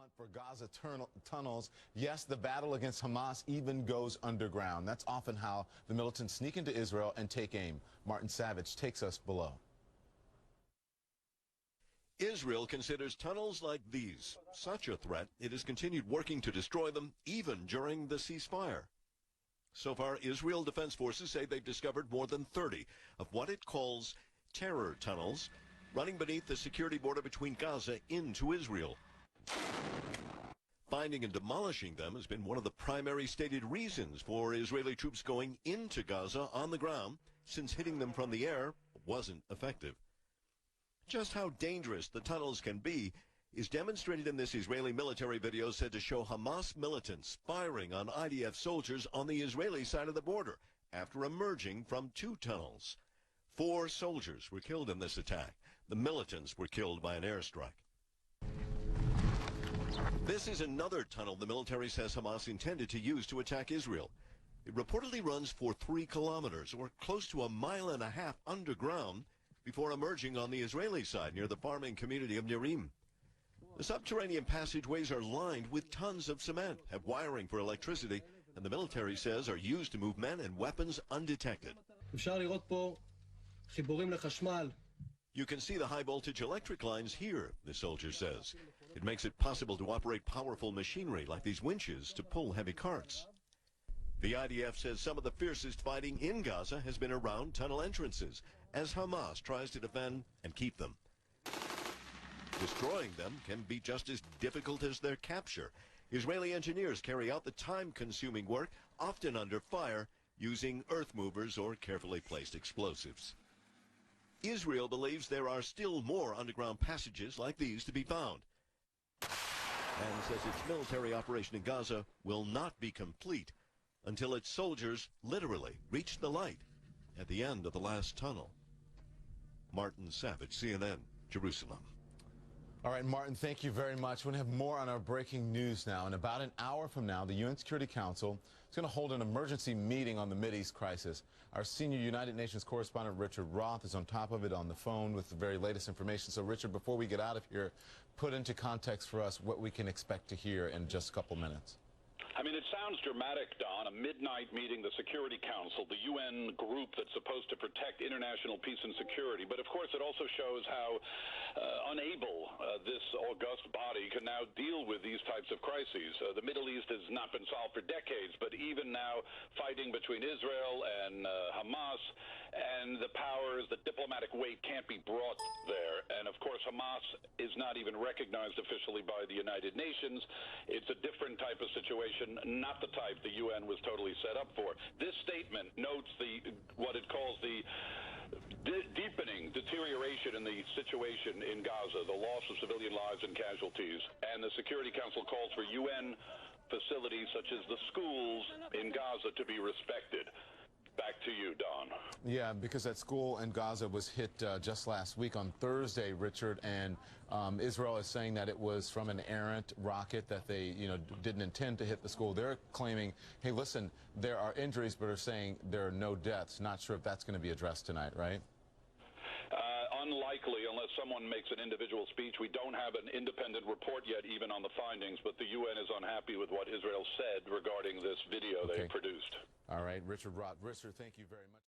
hunt for Gaza tunnels. Yes, the battle against Hamas even goes underground. That's often how the militants sneak into Israel and take aim. Martin Savage takes us below. Israel considers tunnels like these such a threat, it has continued working to destroy them even during the ceasefire. So far, Israel Defense Forces say they've discovered more than 30 of what it calls terror tunnels running beneath the security border between Gaza into Israel. Finding and demolishing them has been one of the primary stated reasons for Israeli troops going into Gaza on the ground, since hitting them from the air wasn't effective. Just how dangerous the tunnels can be is demonstrated in this Israeli military video said to show Hamas militants firing on IDF soldiers on the Israeli side of the border after emerging from 2 tunnels. 4 soldiers were killed in this attack. The militants were killed by an airstrike. This is another tunnel the military says Hamas intended to use to attack Israel. It reportedly runs for 3 kilometers, or close to 1.5 miles underground, before emerging on the Israeli side near the farming community of Nirim. The subterranean passageways are lined with tons of cement, have wiring for electricity, and the military says are used to move men and weapons undetected. You can see the high-voltage electric lines here, the soldier says. It makes it possible to operate powerful machinery like these winches to pull heavy carts. The IDF says some of the fiercest fighting in Gaza has been around tunnel entrances, as Hamas tries to defend and keep them. Destroying them can be just as difficult as their capture. Israeli engineers carry out the time-consuming work, often under fire, using earth movers or carefully placed explosives. Israel believes there are still more underground passages like these to be found, and says its military operation in Gaza will not be complete until its soldiers literally reach the light at the end of the last tunnel. Martin Savage, CNN, Jerusalem. All right, Martin, thank you very much. We're going to have more on our breaking news now. In about an hour from now, the UN Security Council is going to hold an emergency meeting on the Mideast crisis. Our senior United Nations correspondent, Richard Roth, is on top of it on the phone with the very latest information. So, Richard, before we get out of here, put into context for us what we can expect to hear in just a couple minutes. I mean, it sounds dramatic, Don. A midnight meeting, the Security Council, the UN group that's supposed to protect international peace and security. But, of course, it also shows how unable this august body can now deal with these types of crises. The Middle East has not been solved for decades, but even now fighting between Israel and Hamas and the powers, the diplomatic weight can't be brought there. And, of course, Hamas is not even recognized officially by the United Nations. It's a different type of situation, not the type the UN was totally set up for. This statement notes what it calls the deepening deterioration in the situation in Gaza, the loss of civilian lives and casualties, and the Security Council calls for UN facilities such as the schools in Gaza to be respected. Back to you, Don. Yeah, because that school in Gaza was hit just last week on Thursday, Richard, and Israel is saying that it was from an errant rocket, that they, didn't intend to hit the school. They're claiming, hey, listen, there are injuries, but are saying there are no deaths. Not sure if that's going to be addressed tonight, right? Unlikely, unless someone makes an individual speech. We don't have an independent report yet, even on the findings, but the UN is unhappy with what Israel said regarding this video they produced. All right, Richard Roth. Richard, thank you very much.